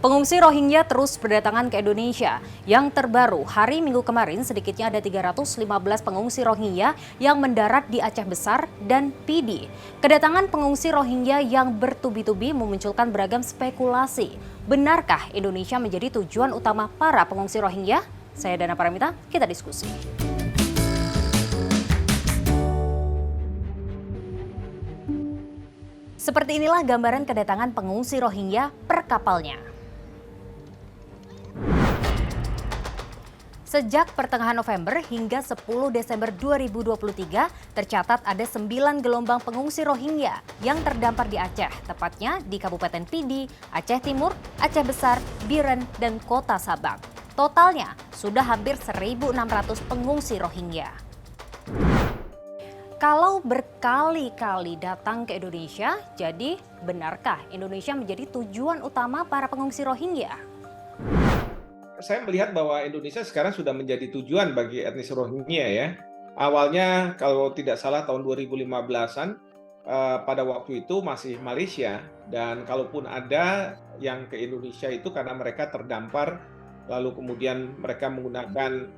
Pengungsi Rohingya terus berdatangan ke Indonesia. Yang terbaru, hari Minggu kemarin sedikitnya ada 315 pengungsi Rohingya yang mendarat di Aceh Besar dan Pidi. Kedatangan pengungsi Rohingya yang bertubi-tubi memunculkan beragam spekulasi. Benarkah Indonesia menjadi tujuan utama para pengungsi Rohingya? Saya Dana Paramita, kita diskusi. Seperti inilah gambaran kedatangan pengungsi Rohingya per kapalnya. Sejak pertengahan November hingga 10 Desember 2023, tercatat ada 9 gelombang pengungsi Rohingya yang terdampar di Aceh, tepatnya di Kabupaten Pidi, Aceh Timur, Aceh Besar, Biren, dan Kota Sabang. Totalnya sudah hampir 1.600 pengungsi Rohingya. Kalau berkali-kali datang ke Indonesia, jadi benarkah Indonesia menjadi tujuan utama para pengungsi Rohingya? Saya melihat bahwa Indonesia sekarang sudah menjadi tujuan bagi etnis Rohingya ya. Awalnya kalau tidak salah tahun 2015-an, pada waktu itu masih Malaysia, dan kalaupun ada yang ke Indonesia itu karena mereka terdampar, lalu kemudian mereka menggunakan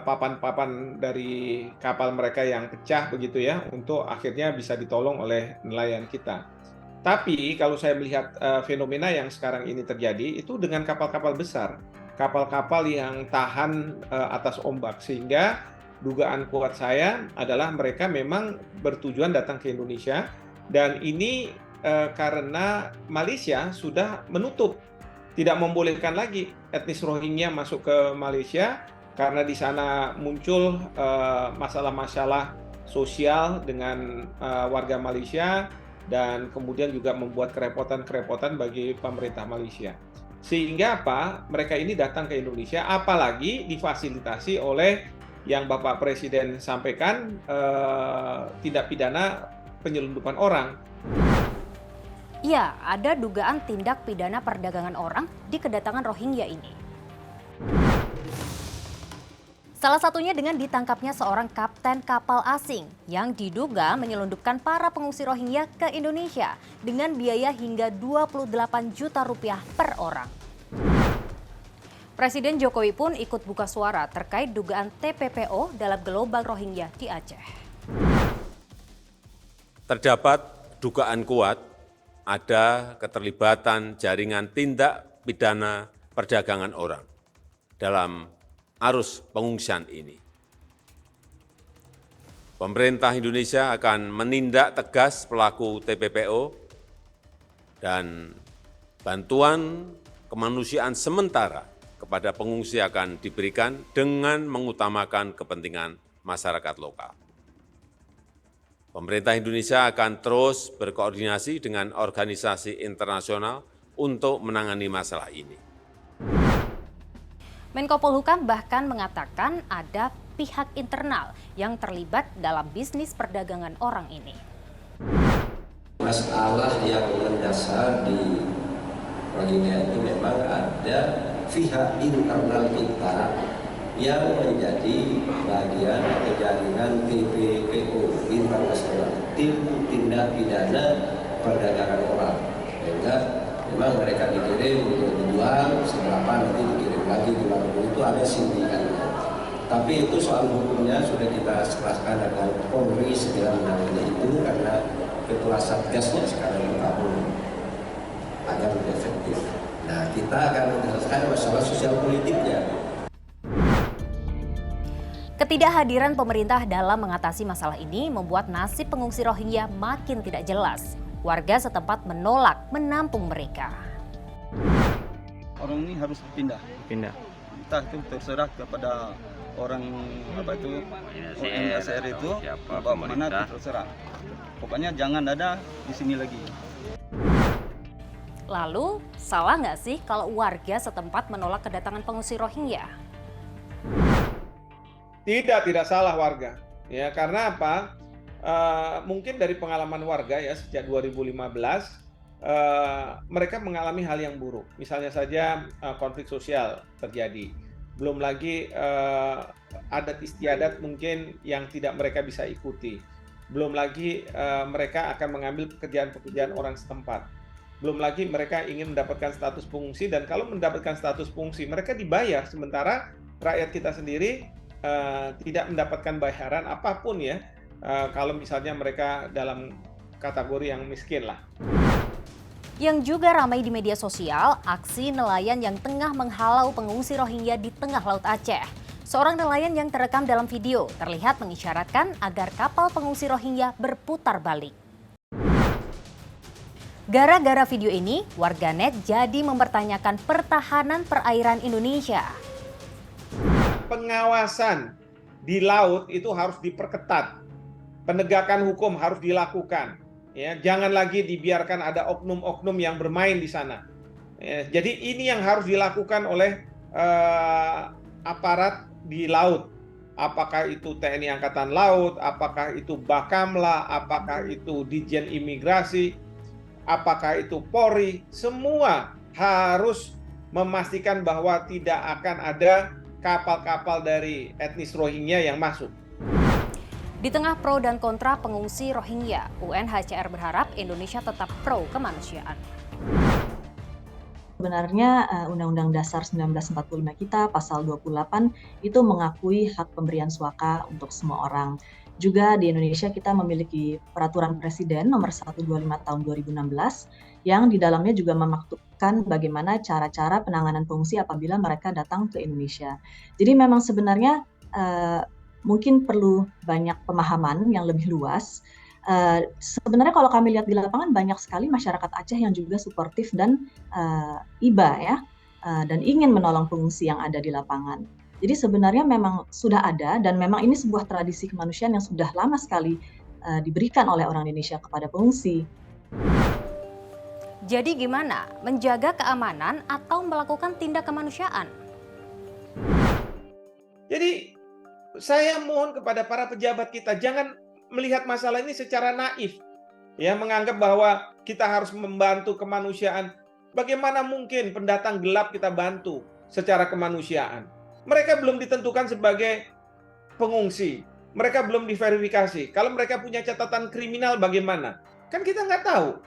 papan-papan dari kapal mereka yang pecah begitu ya, untuk akhirnya bisa ditolong oleh nelayan kita. Tapi kalau saya melihat fenomena yang sekarang ini terjadi itu dengan kapal-kapal besar, kapal-kapal yang tahan atas ombak, sehingga dugaan kuat saya adalah mereka memang bertujuan datang ke Indonesia, dan ini karena Malaysia sudah menutup, tidak membolehkan lagi etnis Rohingya masuk ke Malaysia karena di sana muncul masalah-masalah sosial dengan warga Malaysia, dan kemudian juga membuat kerepotan-kerepotan bagi pemerintah Malaysia. Sehingga apa? Mereka ini datang ke Indonesia, apalagi difasilitasi oleh yang Bapak Presiden sampaikan, tindak pidana penyelundupan orang. Ya, ada dugaan tindak pidana perdagangan orang di kedatangan Rohingya ini. Salah satunya dengan ditangkapnya seorang kapten kapal asing yang diduga menyelundupkan para pengungsi Rohingya ke Indonesia dengan biaya hingga 28 juta rupiah per orang. Presiden Jokowi pun ikut buka suara terkait dugaan TPPO dalam gelombang Rohingya di Aceh. Terdapat dugaan kuat ada keterlibatan jaringan tindak pidana perdagangan orang dalam arus pengungsian ini. Pemerintah Indonesia akan menindak tegas pelaku TPPO, dan bantuan kemanusiaan sementara kepada pengungsi akan diberikan dengan mengutamakan kepentingan masyarakat lokal. Pemerintah Indonesia akan terus berkoordinasi dengan organisasi internasional untuk menangani masalah ini. Menko Polhukam bahkan mengatakan ada pihak internal yang terlibat dalam bisnis perdagangan orang ini. Masalah yang mendasar di Rohingya itu memang ada pihak internal kita yang menjadi bagian atau jaringan TPPO internasional, tim tindak pidana perdagangan orang. Sehingga memang mereka dikirim untuk dijual, seberapa nanti dikirim lagi di mana itu ada sindikatnya. Tapi itu soal hukumnya sudah kita serahkan agar Polri segera menangani itu, karena ketua Satgasnya sekarang bergabung agar lebih efektif. Nah, kita akan menyelesaikan masalah sosial politiknya. Ketidakhadiran pemerintah dalam mengatasi masalah ini membuat nasib pengungsi Rohingya makin tidak jelas. Warga setempat menolak menampung mereka. Orang ini harus pindah. Entah itu terserah kepada orang UNHCR itu, apa mana itu terserah. Pokoknya jangan ada di sini lagi. Lalu, salah nggak sih kalau warga setempat menolak kedatangan pengungsi Rohingya? Tidak salah warga. Ya, karena apa? Mungkin dari pengalaman warga ya sejak 2015, mereka mengalami hal yang buruk. Misalnya saja konflik sosial terjadi. Belum lagi adat istiadat mungkin yang tidak mereka bisa ikuti. Belum lagi mereka akan mengambil pekerjaan-pekerjaan orang setempat. belum lagi mereka ingin mendapatkan status pengungsi, dan kalau mendapatkan status pengungsi mereka dibayar, sementara rakyat kita sendiri tidak mendapatkan bayaran apapun ya, kalau misalnya mereka dalam kategori yang miskin lah. Yang juga ramai di media sosial, aksi nelayan yang tengah menghalau pengungsi Rohingya di tengah Laut Aceh. Seorang nelayan yang terekam dalam video terlihat mengisyaratkan agar kapal pengungsi Rohingya berputar balik. Gara-gara video ini, warganet jadi mempertanyakan pertahanan perairan Indonesia. Pengawasan di laut itu harus diperketat. Penegakan hukum harus dilakukan. Ya, jangan lagi dibiarkan ada oknum-oknum yang bermain di sana. Ya, jadi ini yang harus dilakukan oleh aparat di laut. Apakah itu TNI Angkatan Laut, apakah itu Bakamla, apakah itu Ditjen Imigrasi, apakah itu Polri, semua harus memastikan bahwa tidak akan ada kapal-kapal dari etnis Rohingya yang masuk. Di tengah pro dan kontra pengungsi Rohingya, UNHCR berharap Indonesia tetap pro kemanusiaan. Sebenarnya Undang-Undang Dasar 1945 kita pasal 28 itu mengakui hak pemberian suaka untuk semua orang. Juga di Indonesia kita memiliki Peraturan Presiden nomor 125 tahun 2016 yang di dalamnya juga memaktubkan bagaimana cara-cara penanganan pengungsi apabila mereka datang ke Indonesia. Jadi memang sebenarnya mungkin perlu banyak pemahaman yang lebih luas. Sebenarnya kalau kami lihat di lapangan banyak sekali masyarakat Aceh yang juga suportif dan iba ya, dan ingin menolong pengungsi yang ada di lapangan. Jadi sebenarnya memang sudah ada dan memang ini sebuah tradisi kemanusiaan yang sudah lama sekali diberikan oleh orang Indonesia kepada pengungsi. Jadi gimana? Menjaga keamanan atau melakukan tindak kemanusiaan? Jadi saya mohon kepada para pejabat kita, jangan melihat masalah ini secara naif. Ya, menganggap bahwa kita harus membantu kemanusiaan. Bagaimana mungkin pendatang gelap kita bantu secara kemanusiaan? Mereka belum ditentukan sebagai pengungsi. Mereka belum diverifikasi. Kalau mereka punya catatan kriminal bagaimana? Kan kita nggak tahu.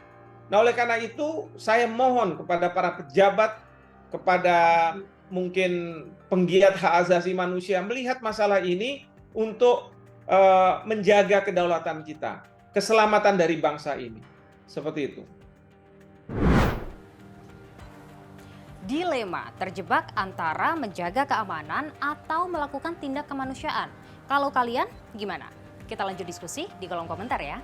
Nah, oleh karena itu saya mohon kepada para pejabat, kepada mungkin penggiat hak asasi manusia melihat masalah ini untuk menjaga kedaulatan kita, keselamatan dari bangsa ini. Seperti itu. Dilema terjebak antara menjaga keamanan atau melakukan tindak kemanusiaan. Kalau kalian gimana? Kita lanjut diskusi di kolom komentar ya.